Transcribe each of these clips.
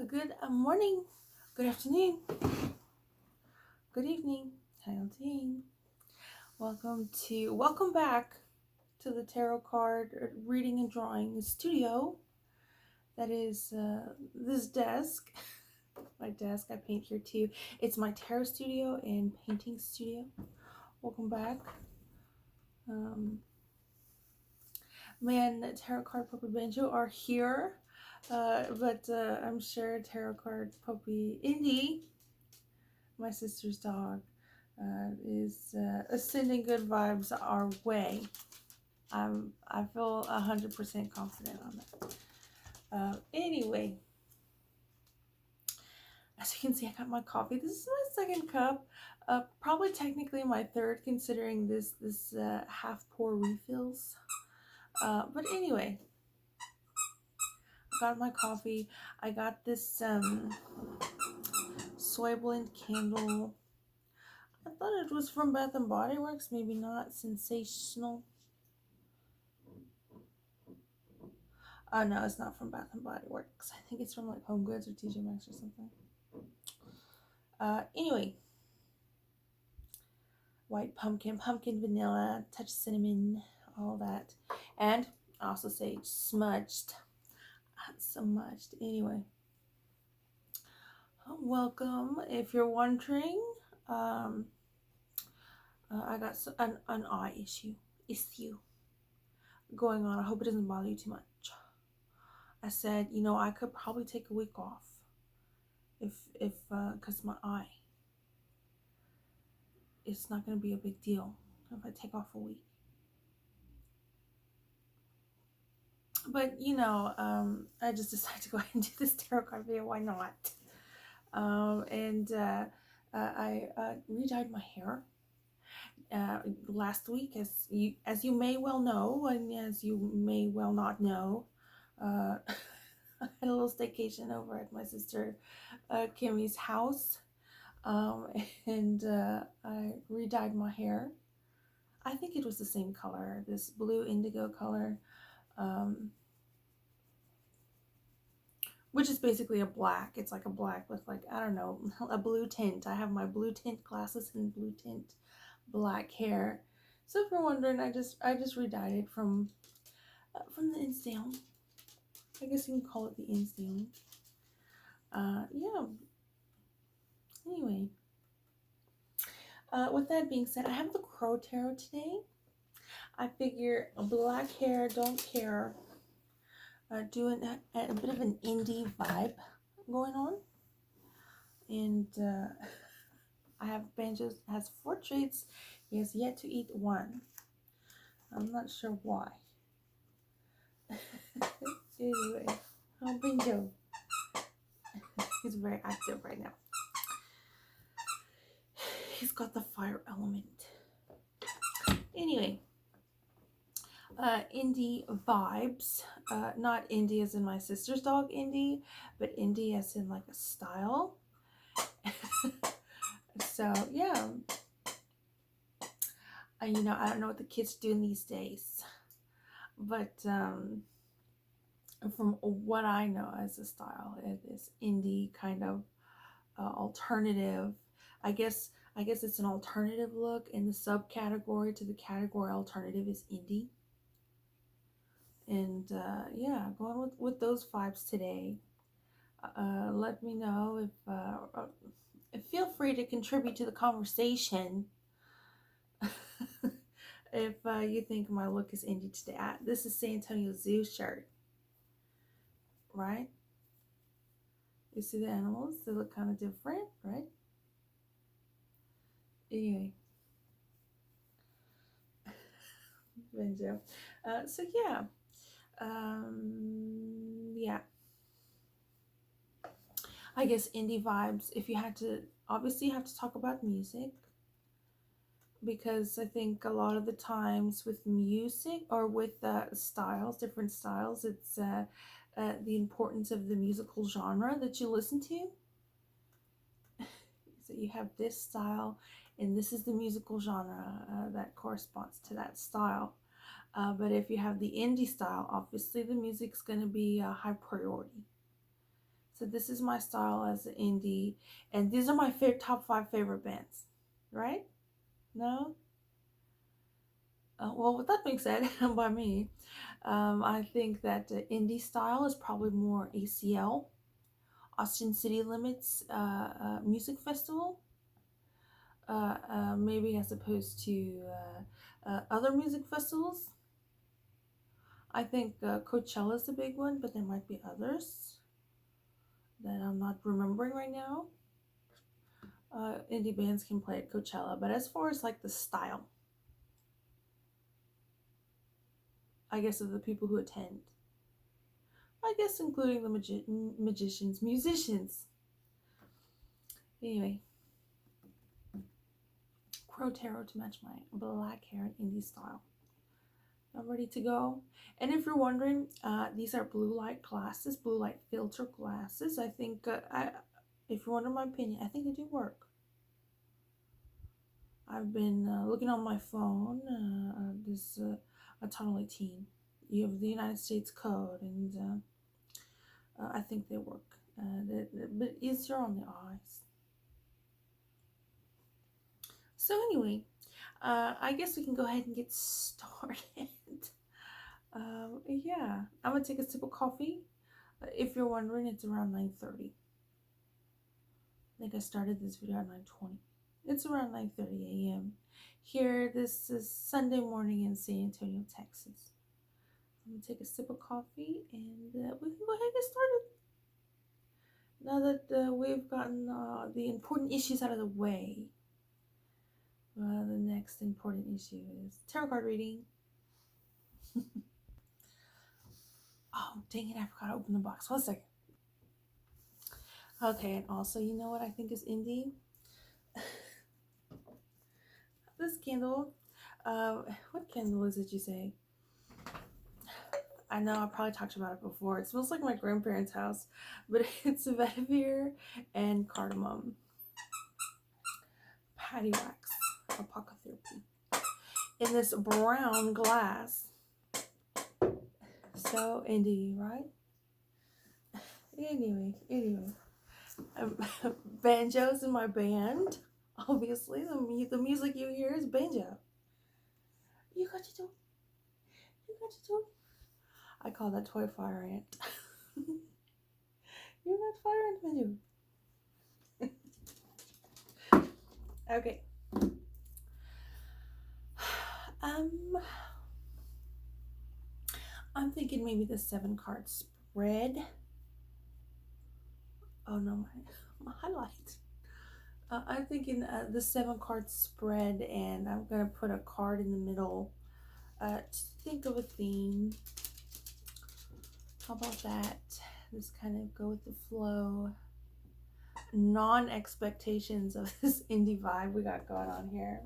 A good morning, good afternoon, good evening, team. Welcome back to the tarot card reading and drawing studio. That is this desk, my desk. I paint here too. It's my tarot studio and painting studio. Welcome back. Me and Tarot Card Puppy Banjo are here, but I'm sure Tarot Card Puppy Indy, my sister's dog, is sending good vibes our way. I feel 100% confident on that. Anyway, as you can see, I got my coffee. This is my second cup. Probably technically my third, considering this half pour refills. But anyway, I got my coffee. I got this soy blend candle. I thought it was from Bath and Body Works. Maybe not. Sensational. Oh no, it's not from Bath and Body Works. I think it's from like Home Goods or TJ Maxx or something. Anyway, white pumpkin, pumpkin vanilla, touch cinnamon, all that, and I also say smudged, smudged. Anyway, welcome. If you're wondering, I got an eye issue going on. I hope it doesn't bother you too much. I said, I could probably take a week off if because my eye, it's not going to be a big deal if I take off a week. But I just decided to go ahead and do this tarot card video. Why not? I redyed my hair last week, as you may well know, and as you may well not know. I had a little staycation over at my sister Kimmy's house, and I redyed my hair. I think it was the same color, this blue indigo color, which is basically a black. It's like a black with, like, I don't know, a blue tint. I have my blue tint glasses and blue tint black hair. So if you're wondering, I just redyed it from the ends down. I guess you can call it the ends down. Yeah. Anyway, with that being said, I have the Crow Tarot today. I figure black hair, don't care. Doing a bit of an indie vibe going on. And I have Banjo has 4 treats. He has yet to eat one. I'm not sure why. Anyway, Banjo. He's very active right now. He's got the fire element. Anyway, indie vibes. Not indie as in my sister's dog indie, but indie as in like a style. So yeah, I don't know what the kids are doing these days, but from what I know as a style, it is indie kind of alternative. I guess it's an alternative look, and the subcategory to the category alternative is indie. And yeah, going with those vibes today. Let me know if feel free to contribute to the conversation. If you think my look is indie today. This is San Antonio Zoo shirt, right? You see the animals? They look kind of different, right? Anyway. Benjo. So yeah. Yeah. I guess indie vibes. If you had to, obviously you have to talk about music, because I think a lot of the times with music or with styles, different styles, it's the importance of the musical genre that you listen to. So you have this style, and this is the musical genre that corresponds to that style. But if you have the indie style, obviously the music's going to be a high priority. So this is my style as an indie, and these are my top five favorite bands, right? No. Well, with that being said, by me, I think that the indie style is probably more ACL, Austin City Limits Music Festival, maybe as opposed to other music festivals. I think Coachella is a big one, but there might be others that I'm not remembering right now. Indie bands can play at Coachella, but as far as like the style, I guess of the people who attend, I guess including the magicians, musicians. Anyway, Crow Tarot to match my black hair and indie style. I'm ready to go. And if you're wondering, these are blue light glasses, blue light filter glasses. I think, if you're wondering my opinion, I think they do work. I've been looking on my phone. This a Tunnel 18. You have the United States code, and I think they work. But easier on the eyes. So anyway, I guess we can go ahead and get started. Yeah, I'm gonna take a sip of coffee. If you're wondering, it's around 9:30. I think I started this video at 9:20. It's around 9:30 a.m. Here, this is Sunday morning in San Antonio, Texas. I'm gonna take a sip of coffee, and we can go ahead and get started. Now that we've gotten the important issues out of the way, the next important issue is tarot card reading. Oh, dang it, I forgot to open the box. 1 second. Okay, and also, you know what I think is indie? This candle. What candle is it you say? I know I probably talked about it before. It smells like my grandparents' house, but it's vetiver and cardamom. Patty wax, apocotherapy. In this brown glass. So indie, right? Anyway. Banjos in my band. Obviously, the music you hear is banjo. You got to do. I call that toy fire ant. You're not fire ant, banjo. Okay. I'm thinking maybe the 7-card spread. Oh no, my highlight. I'm thinking the 7-card spread, and I'm gonna put a card in the middle to think of a theme. How about that? Just kind of go with the flow. Non-expectations of this indie vibe we got going on here.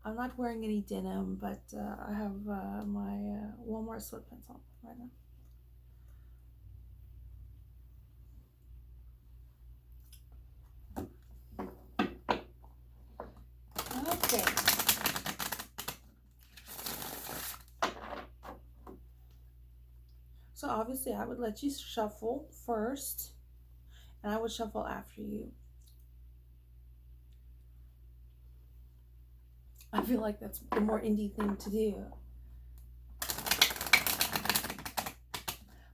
I'm not wearing any denim, but I have my Walmart sweatpants on right now. Okay. So obviously I would let you shuffle first, and I would shuffle after you. I feel like that's the more indie thing to do.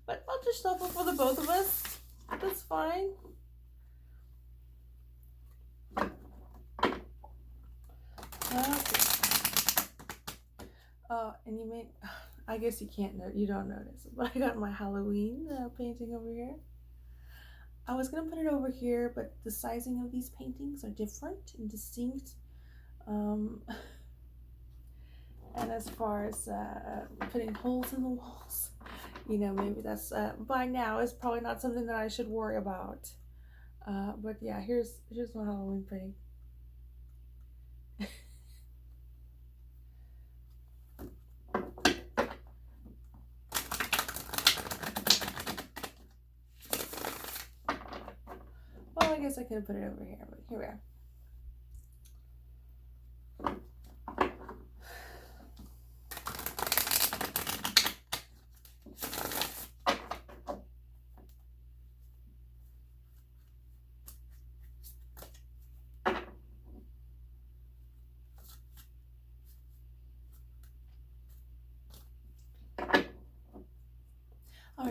But I'll just shuffle for the both of us. That's fine. Okay. And you may, I guess you can't know, you don't notice, but I got my Halloween painting over here. I was gonna put it over here, but the sizing of these paintings are different and distinct. And as far as putting holes in the walls, you know, maybe that's by now is probably not something that I should worry about. But yeah, here's my Halloween painting. Well, I guess I could have put it over here, but here we are.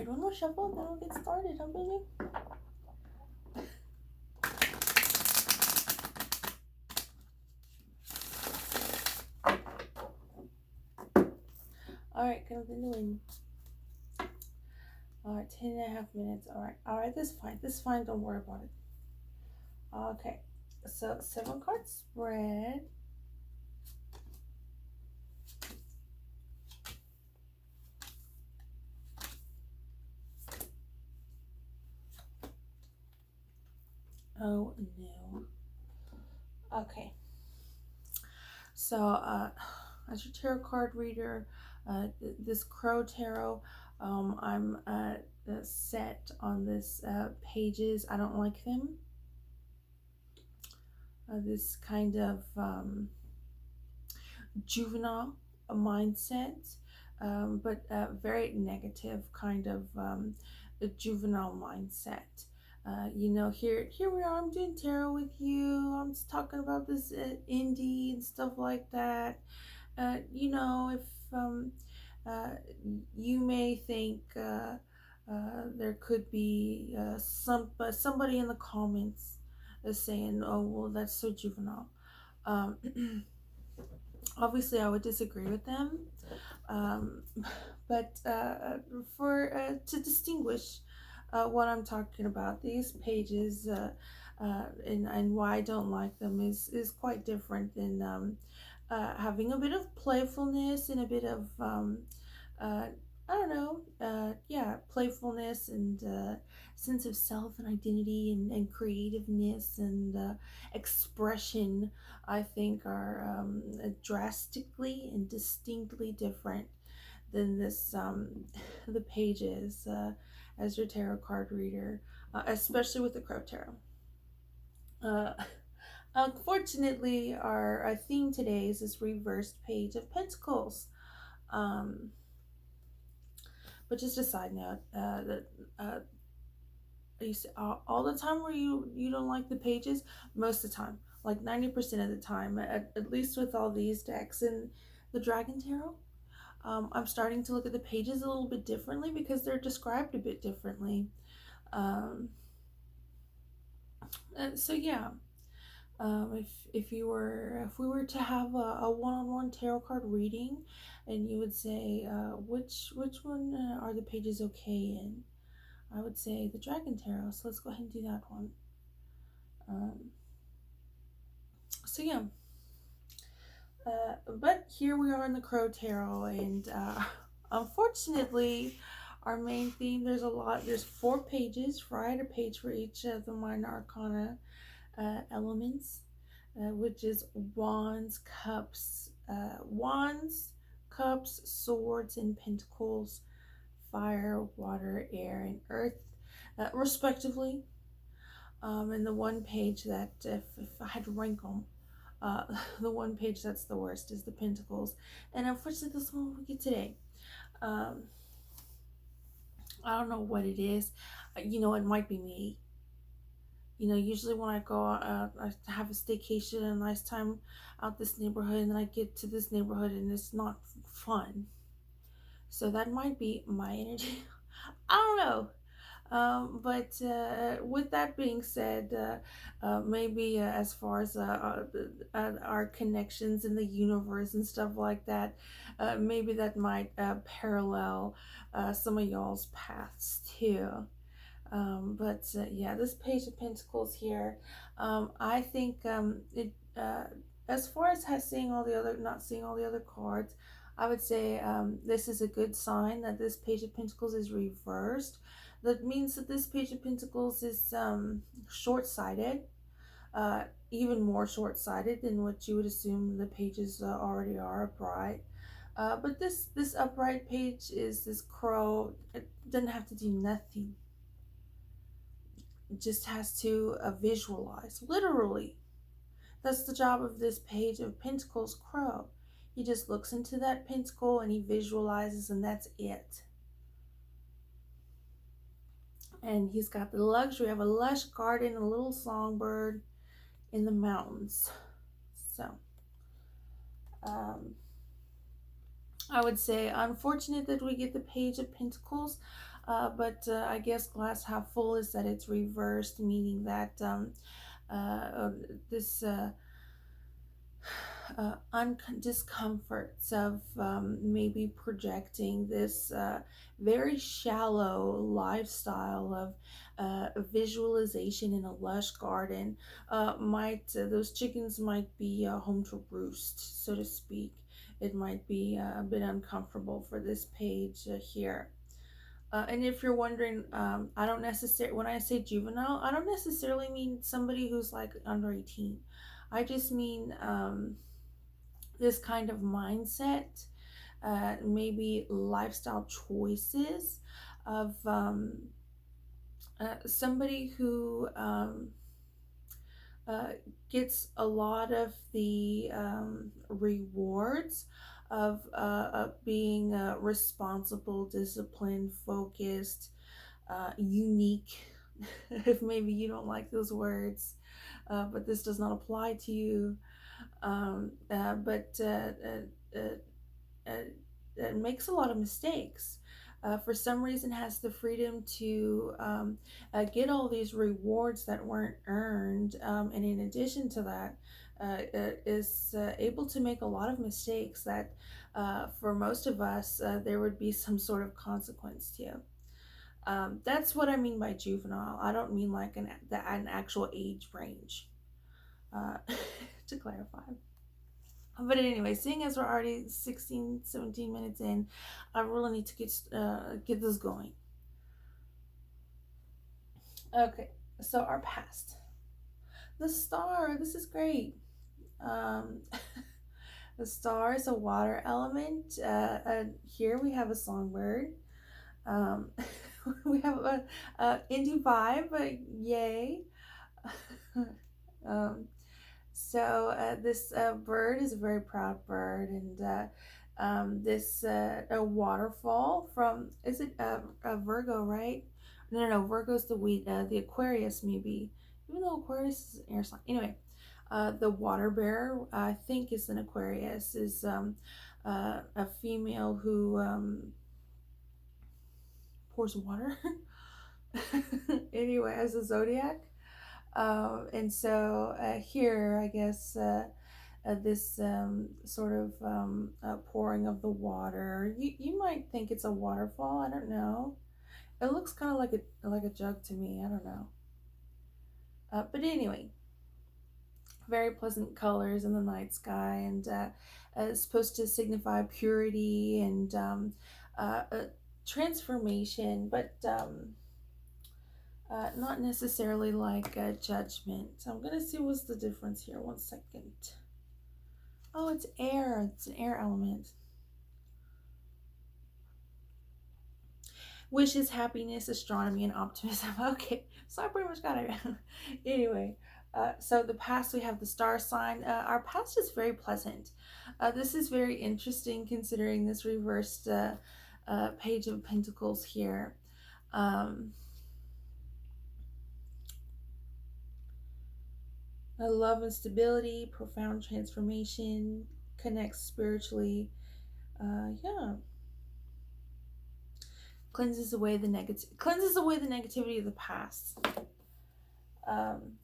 Alright, one more shuffle, then we'll get started, huh, baby? Alright, continuing. Alright, 10.5 minutes. Alright, this is fine, don't worry about it. Okay, so 7 card spread. Oh no. Okay. So, as your tarot card reader, this Crow Tarot, I'm set on this pages. I don't like them. This kind of juvenile mindset, but very negative kind of a juvenile mindset. Here we are. I'm doing tarot with you. I'm just talking about this indie and stuff like that. If uh, you may think there could be somebody in the comments is saying, "Oh, well, that's so juvenile." Um, Obviously, I would disagree with them, um, but for to distinguish what I'm talking about, these pages and why I don't like them is quite different than having a bit of playfulness and a bit of uh, I don't know, playfulness and sense of self and identity and creativeness and expression. I think are drastically and distinctly different than this the pages as your tarot card reader, especially with the Crow Tarot. Uh, Unfortunately, our theme today is this reversed Page of Pentacles. Um, but just a side note, that you see, all the time where you don't like the pages, most of the time, like 90% of the time, at least with all these decks and the Dragon Tarot, I'm starting to look at the pages a little bit differently because they're described a bit differently. Um, so yeah, if we were to have a one-on-one tarot card reading, and you would say which one are the pages okay in, I would say the Dragon Tarot. So let's go ahead and do that one. Um, so yeah, but here we are in the Crow Tarot, and unfortunately, our main theme, there's 4 pages, right? A page for each of the minor arcana elements, which is wands, cups, swords, and pentacles, fire, water, air, and earth, respectively. And the one page that, if I had to rank them, the one page that's the worst is the Pentacles. And unfortunately, this one we get today. Um, I don't know what it is. It might be me. Usually when I go, I have a staycation and a nice time out this neighborhood, and then I get to this neighborhood and it's not fun. So that might be my energy. I don't know. But with that being said, maybe as far as our connections in the universe and stuff like that, maybe that might parallel some of y'all's paths too. But yeah, this Page of Pentacles here, I think it. As far as not seeing all the other cards, I would say this is a good sign that this Page of Pentacles is reversed. That means that this Page of Pentacles is short-sighted, even more short-sighted than what you would assume the pages already are upright. But this upright page is this crow. It doesn't have to do nothing. It just has to visualize. Literally, that's the job of this Page of Pentacles crow. He just looks into that pentacle and he visualizes, and that's it. And he's got the luxury of a lush garden, a little songbird in the mountains. So, I would say unfortunate that we get the Page of Pentacles. But I guess glass half full is that it's reversed, meaning that uh, uh, this discomforts of maybe projecting this very shallow lifestyle of visualization in a lush garden might those chickens might be home to roost, so to speak. It might be a bit uncomfortable for this page here. And if you're wondering, I don't necessarily, when I say juvenile, I don't necessarily mean somebody who's like under 18. I just mean this kind of mindset, maybe lifestyle choices of somebody who uh, gets a lot of the rewards of being responsible, disciplined, focused, unique. If maybe you don't like those words, but this does not apply to you. But makes a lot of mistakes. For some reason, has the freedom to get all these rewards that weren't earned, and in addition to that, is able to make a lot of mistakes that, for most of us, there would be some sort of consequence to. That's what I mean by juvenile. I don't mean like an actual age range. Uh, to clarify. But anyway, seeing as we're already 16, 17 minutes in, I really need to get this going. Okay, so our past. The star, this is great. Um, the star is a water element. Here we have a songbird. Um, we have a indie vibe, yay. um, So this bird is a very proud bird, and this a waterfall from, is it a Virgo, right? No, no, no. Virgo's the Aquarius, maybe. Even though Aquarius is an air sign. Anyway, the water bear, I think, is an Aquarius. Is a female who pours water. Anyway, as a zodiac. And so here, I guess, this sort of pouring of the water. You might think it's a waterfall. I don't know. It looks kind of like a jug to me. I don't know. But anyway, very pleasant colors in the night sky, and it's supposed to signify purity and transformation, but not necessarily like judgment. So I'm gonna see what's the difference here. 1 second. Oh, it's air. It's an air element. Wishes, happiness, astronomy, and optimism. Okay, so I pretty much got it. Anyway, so the past, we have the star sign. Our past is very pleasant. This is very interesting considering this reversed page of pentacles here. Um, love and stability, profound transformation, connects spiritually. Yeah, cleanses away the negativity of the past. Um,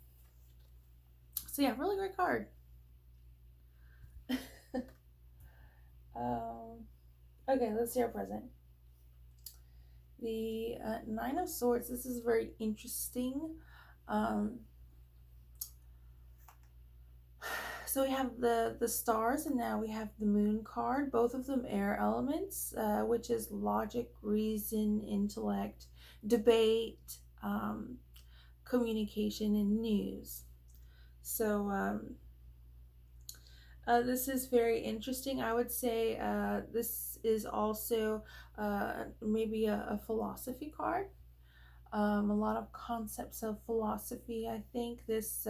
so yeah, really great card. um, okay, let's see our present. The Nine of Swords. This is very interesting. Um, so we have the stars, and now we have the Moon card. Both of them air elements, which is logic, reason, intellect, debate, communication, and news. So this is very interesting. I would say this is also maybe a philosophy card. A lot of concepts of philosophy. I think this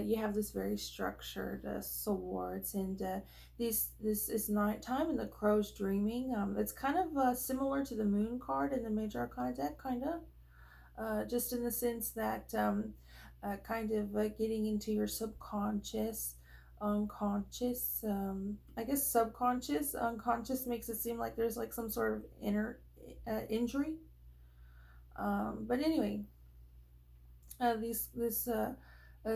you have this very structured swords, and this is nighttime, and the crow's dreaming. It's kind of similar to the Moon card in the Major Arcana deck, kind of. Just in the sense that kind of getting into your subconscious, unconscious, I guess subconscious, unconscious makes it seem like there's like some sort of inner injury. But anyway, this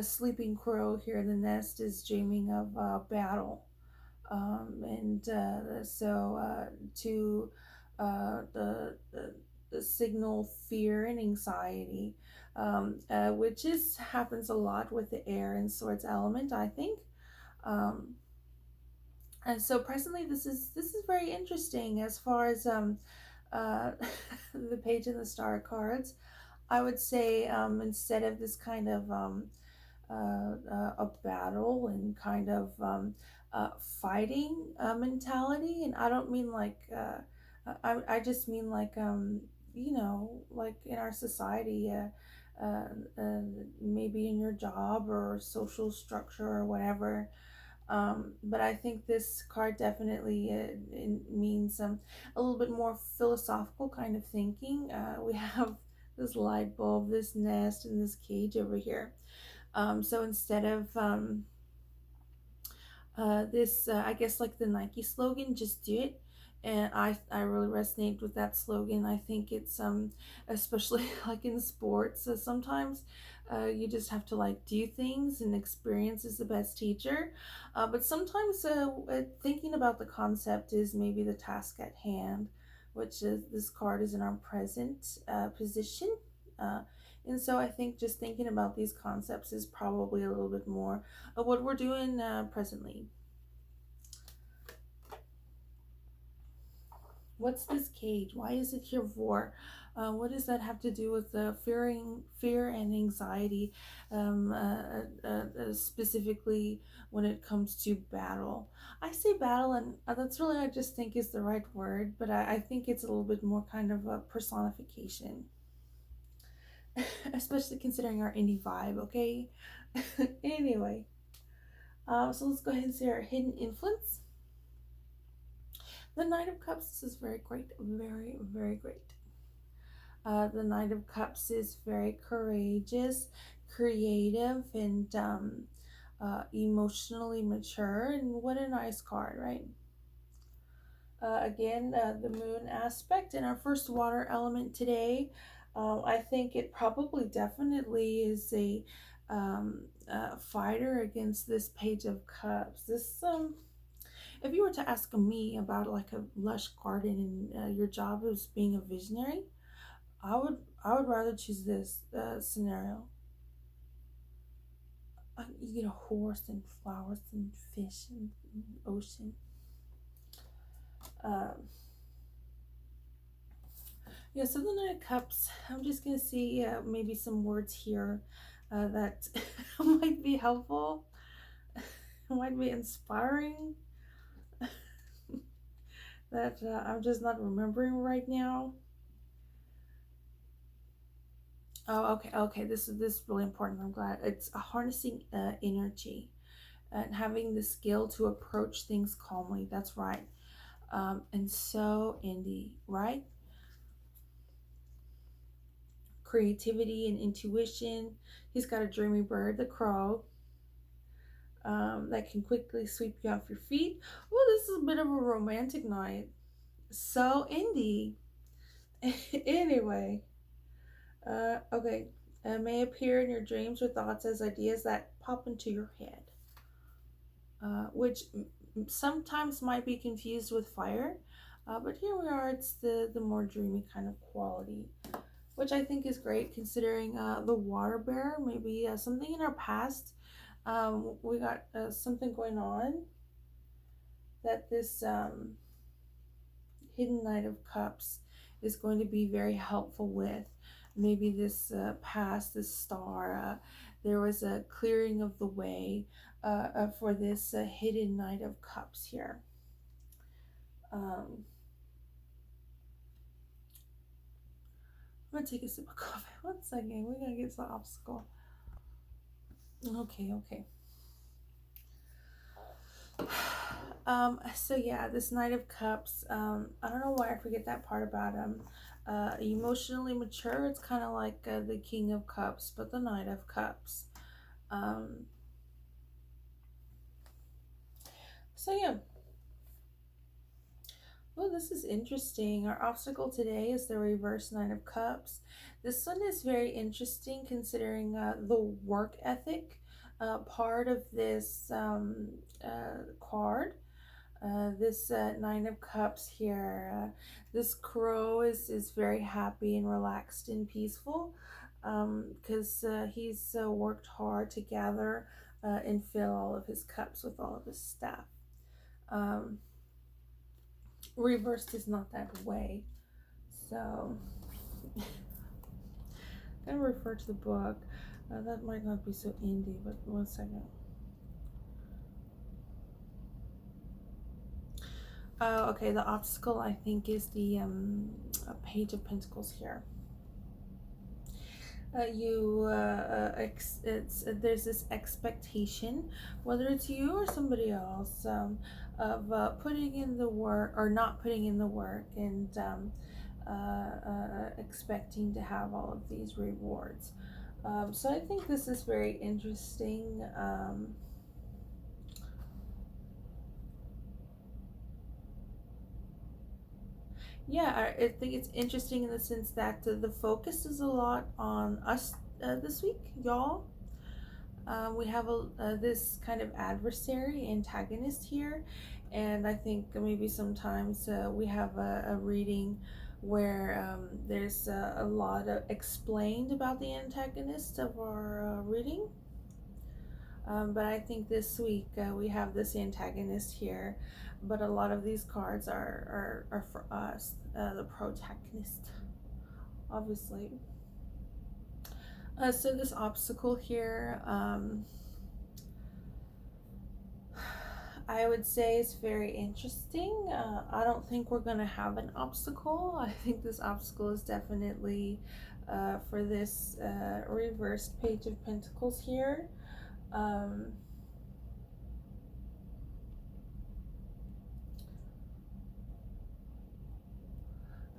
sleeping crow here in the nest is dreaming of battle, and to the signal fear and anxiety, which is happens a lot with the air and swords element, I think. Um, and so presently, this is very interesting as far as uh, the page and the star cards. I would say instead of this kind of a battle and kind of fighting mentality, and I don't mean like I just mean like like in our society. Maybe in your job or social structure or whatever, but I think this card definitely it means a little bit more philosophical kind of thinking. We have this light bulb, this nest, and this cage over here. So instead of this, I guess like the Nike slogan, "Just do it." And I really resonate with that slogan. I think it's especially like in sports, sometimes you just have to like do things, and experience is the best teacher. But sometimes thinking about the concept is maybe the task at hand, which is this card is in our present position. Uh, and so I think just thinking about these concepts is probably a little bit more of what we're doing presently. What's this cage? Why is it here for? What does that have to do with the fear and anxiety, specifically when it comes to battle? I say battle, and that's really I just think is the right word, but I think it's a little bit more kind of a personification, especially considering our indie vibe. Okay. Anyway, so let's go ahead and see our hidden influence. The Knight of Cups, this is very great, very, very great. The Knight of Cups is very courageous, creative, and emotionally mature. And what a nice card, right? Again, the moon aspect in our first water element today. I think it probably definitely is a fighter against this Page of Cups. This if you were to ask me about like a lush garden and your job as being a visionary, I would rather choose this scenario. You get a horse and flowers and fish and ocean. Um, yeah, so the Knight of Cups. I'm just gonna see maybe some words here that might be helpful, might be inspiring. That I'm just not remembering right now. Oh, okay, okay. This is really important. I'm glad it's harnessing energy and having the skill to approach things calmly. That's right. And so indie, right? Creativity and intuition. He's got a dreamy bird, the crow, that can quickly sweep you off your feet. Well, this is a bit of a romantic night. So indie. Anyway, okay. May appear in your dreams or thoughts as ideas that pop into your head, which sometimes might be confused with fire. But here we are, it's the more dreamy kind of quality, which I think is great considering the water bear. Maybe something in our past, we got something going on that this hidden Knight of Cups is going to be very helpful with. Maybe this past, this star, there was a clearing of the way for this hidden Knight of Cups here. Um, I'm gonna take a sip of coffee. 1 second. We're gonna get to the obstacle. Okay, okay. So yeah, this Knight of Cups. I don't know why I forget that part about him. Emotionally mature. It's kind of like the King of Cups, but the Knight of Cups. Um, so yeah, Oh, this is interesting. Our obstacle today is the reverse Nine of Cups. This one is very interesting considering the work ethic part of this card. This Nine of Cups here. This crow is very happy and relaxed and peaceful because he's worked hard to gather and fill all of his cups with all of his stuff. Um, Reversed is not that way. So, I'm gonna refer to the book. That might not be so indie, but one second. Okay, the obstacle I think is the Page of Pentacles here. There's this expectation, whether it's you or somebody else, of putting in the work or not putting in the work, and expecting to have all of these rewards. So I think this is very interesting. Yeah, I think it's interesting in the sense that the focus is a lot on us this week, y'all. We have this kind of adversary, antagonist here, and I think maybe sometimes we have a reading where there's a lot of explained about the antagonist of our reading. But I think this week we have this antagonist here, but a lot of these cards are for us, the protagonist, obviously. So this obstacle here, I would say is very interesting. I don't think we're going to have an obstacle. I think this obstacle is definitely for this reversed Page of Pentacles here. I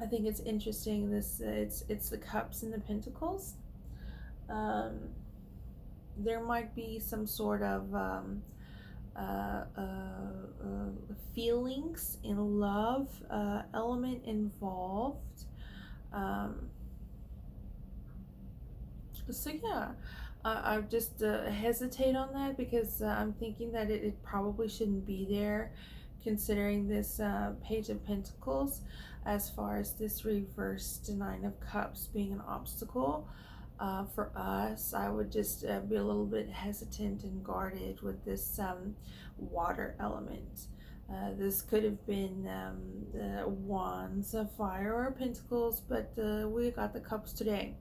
think it's interesting. This it's the Cups and the Pentacles. There might be some sort of feelings in love element involved. Um, so yeah, I just hesitate on that because I'm thinking that it probably shouldn't be there, considering this Page of Pentacles, as far as this reversed Nine of Cups being an obstacle. For us, I would just be a little bit hesitant and guarded with this water element. This could have been the Wands of Fire or Pentacles, but we got the Cups today.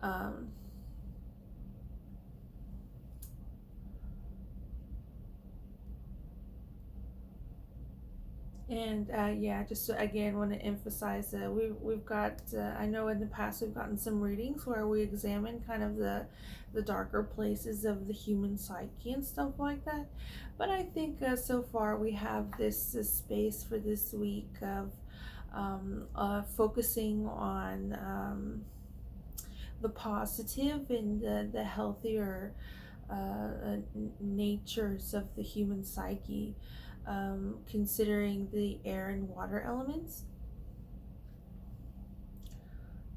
Um, And yeah, just again want to emphasize that we've got. I know in the past we've gotten some readings where we examine kind of the darker places of the human psyche and stuff like that. But I think so far we have this space for this week of focusing on the positive and the healthier natures of the human psyche, considering the air and water elements.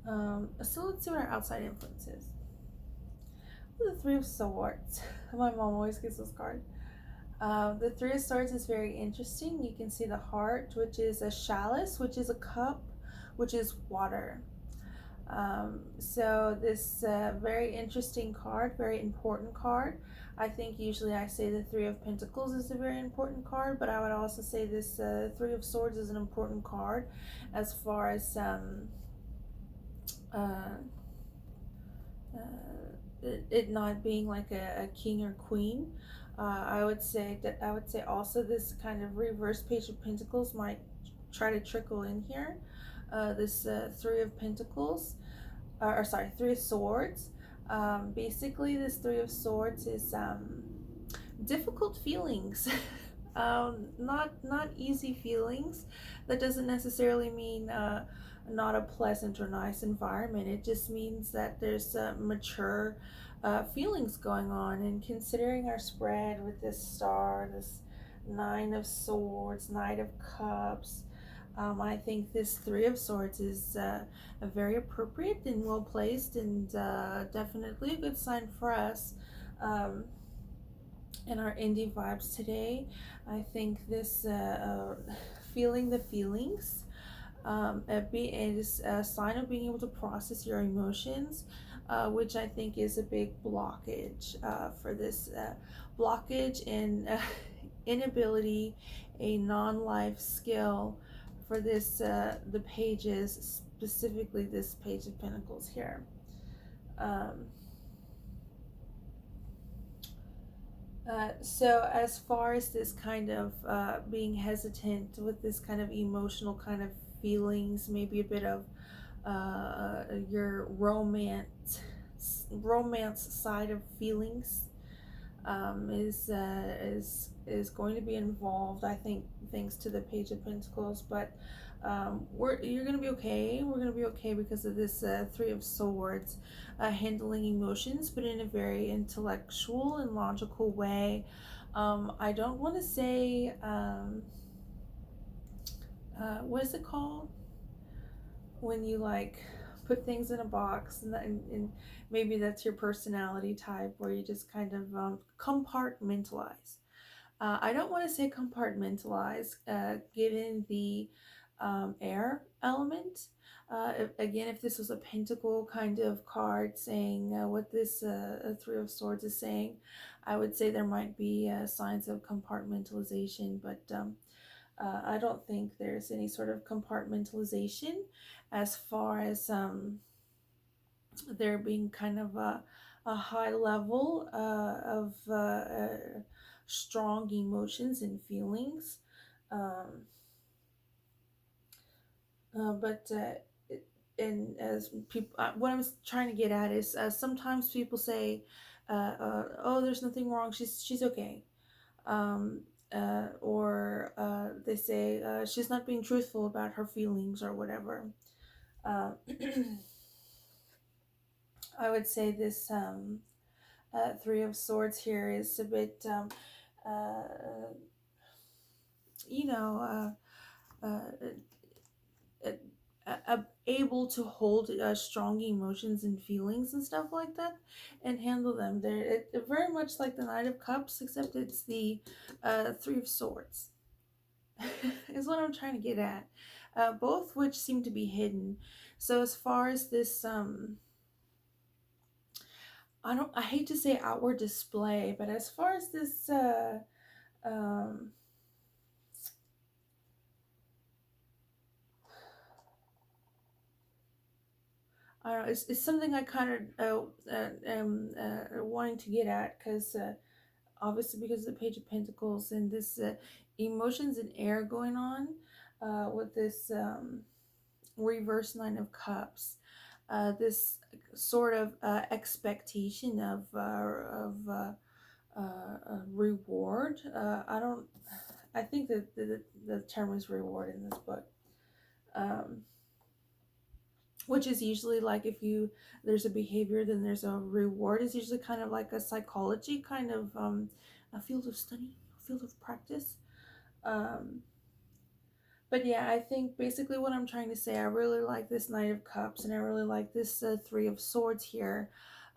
So let's see what our outside influence is. The Three of Swords. My mom always gets this card. The Three of Swords is very interesting. You can see the heart, which is a chalice, which is a cup, which is water. So this very interesting card, very important card. I think usually I say the Three of Pentacles is a very important card, but I would also say this Three of Swords is an important card as far as uh, it not being like a king or queen. I would say also this kind of reverse Page of Pentacles might try to trickle in here. This Three of Pentacles, or sorry, Three of Swords. Basically, this Three of Swords is difficult feelings. Not easy feelings. That doesn't necessarily mean not a pleasant or nice environment. It just means that there's mature feelings going on. And considering our spread with this star, this Nine of Swords, Knight of Cups, I think this Three of Swords is a very appropriate and well placed, and definitely a good sign for us um, in our indie vibes today. I think this feeling the feelings is a sign of being able to process your emotions, which I think is a big blockage for this blockage and inability, a non-life skill for this the pages, specifically this Page of Pentacles here. Um, so as far as this kind of being hesitant with this kind of emotional kind of feelings, maybe a bit of your romance side of feelings is going to be involved. I think thanks to the Page of Pentacles, but you're gonna be okay. We're gonna be okay because of this Three of Swords, handling emotions, but in a very intellectual and logical way. I don't want to say what is it called when you like put things in a box, and maybe that's your personality type, where you just kind of compartmentalize. I don't want to say compartmentalize, given the air element. If this was a pentacle kind of card saying what this Three of Swords is saying, I would say there might be signs of compartmentalization, but I don't think there's any sort of compartmentalization as far as there being kind of a high level of strong emotions and feelings. Um, but and as people, what I'm trying to get at is sometimes people say, "Oh, there's nothing wrong. She's okay," um, or they say she's not being truthful about her feelings or whatever. Uh, I would say this Three of Swords here is a bit, uh, you know, uh, able to hold strong emotions and feelings and stuff like that and handle them. They're very much like the Knight of Cups, except it's the Three of Swords, is what I'm trying to get at. Both which seem to be hidden. So as far as this, I hate to say outward display, but as far as this, um, I don't know, it's something I kind of am wanting to get at because obviously because of the Page of Pentacles and this emotions and air going on with this reverse Nine of Cups, this sort of expectation of reward. I don't. I think that the term is reward in this book. Um, which is usually like if you there's a behavior, then there's a reward. Is usually kind of like a psychology kind of a field of study, a field of practice. um but yeah, I think basically what I'm trying to say, I really like this Knight of Cups, and I really like this Three of Swords here.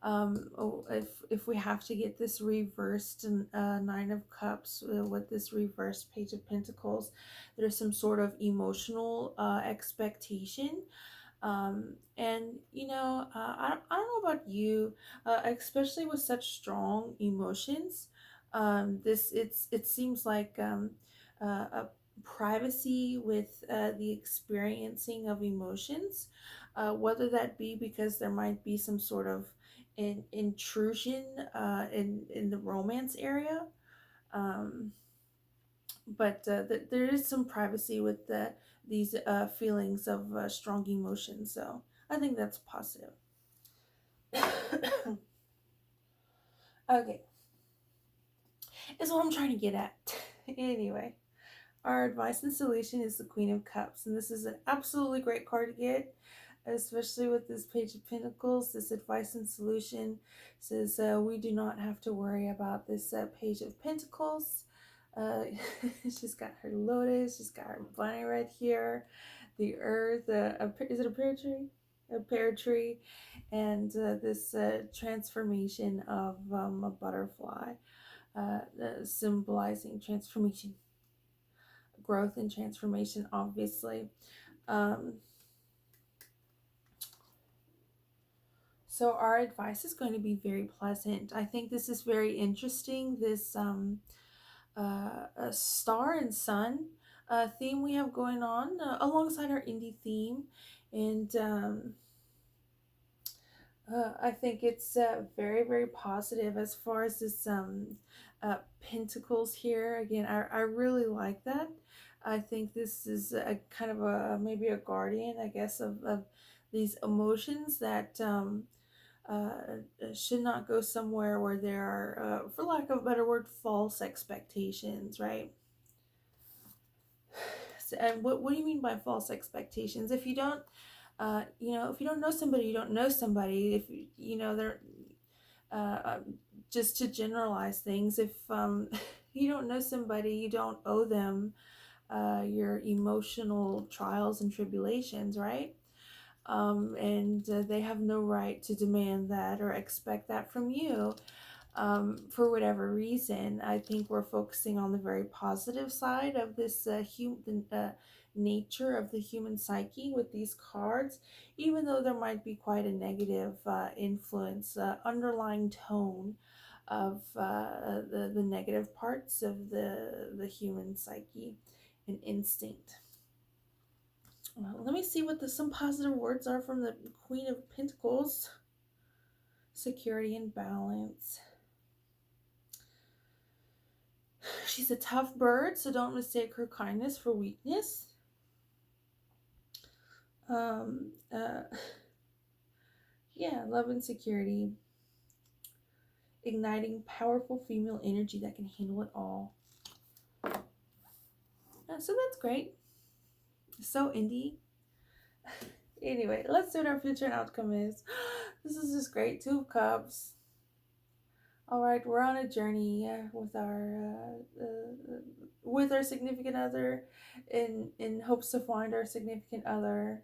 If we have to get this reversed Nine of Cups with this reversed Page of Pentacles, there's some sort of emotional expectation. And I don't know about you, especially with such strong emotions. It seems like a privacy with the experiencing of emotions, whether that be because there might be some sort of intrusion in the romance area. Um, but there is some privacy with these feelings of strong emotion, so I think that's positive. Okay, is what I'm trying to get at. Anyway, our advice and solution is the Queen of Cups, and this is an absolutely great card to get, especially with this Page of Pentacles. This advice and solution says we do not have to worry about this Page of Pentacles. Uh, she's got her lotus. She's got her bunny right here. The earth. Is it a pear tree? A pear tree, and this transformation of a butterfly, symbolizing transformation, growth, and transformation. Obviously. Um, so our advice is going to be very pleasant. I think this is very interesting. This a star and sun theme we have going on alongside our indie theme, and I think it's very very positive as far as this pentacles here. Again, I really like that. I think this is a kind of a maybe a guardian, I guess, of these emotions that should not go somewhere where there are, for lack of a better word, false expectations, right? And what do you mean by false expectations? If you don't, if you don't know somebody, you don't know somebody. If they're uh, just to generalize things, if you don't know somebody, you don't owe them your emotional trials and tribulations, right? And they have no right to demand that or expect that from you for whatever reason. I think we're focusing on the very positive side of this nature of the human psyche with these cards, even though there might be quite a negative influence, underlying tone of the negative parts of the human psyche and instinct. Let me see what some positive words are from the Queen of Pentacles. Security and balance. She's a tough bird, so don't mistake her kindness for weakness. Um, uh, yeah, love and security. Igniting powerful female energy that can handle it all. So that's great. So indie. Anyway, let's see what our future and outcome is. This is just great. Two of Cups. All right, we're on a journey with our significant other, in hopes to find our significant other.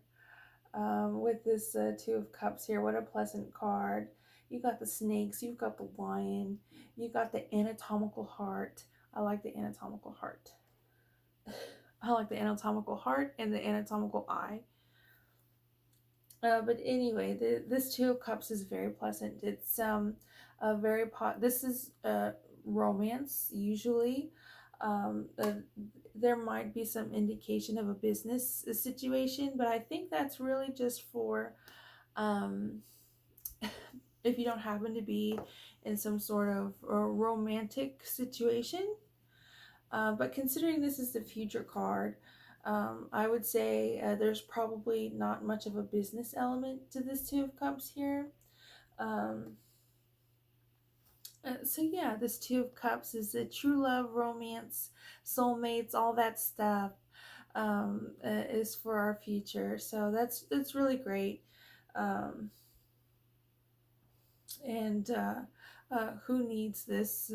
With this Two of Cups here, what a pleasant card. You got the snakes, you've got the lion, you got the anatomical heart. I like the anatomical heart. I like the anatomical heart and the anatomical eye. But anyway, this Two of Cups is very pleasant. It's a very this is romance usually. There might be some indication of a business situation, but I think that's really just for um, if you don't happen to be in some sort of romantic situation. But considering this is the future card, I would say there's probably not much of a business element to this Two of Cups here. Um, so yeah, this Two of Cups is a true love, romance, soulmates, all that stuff is for our future. So that's really great. Um, and who needs this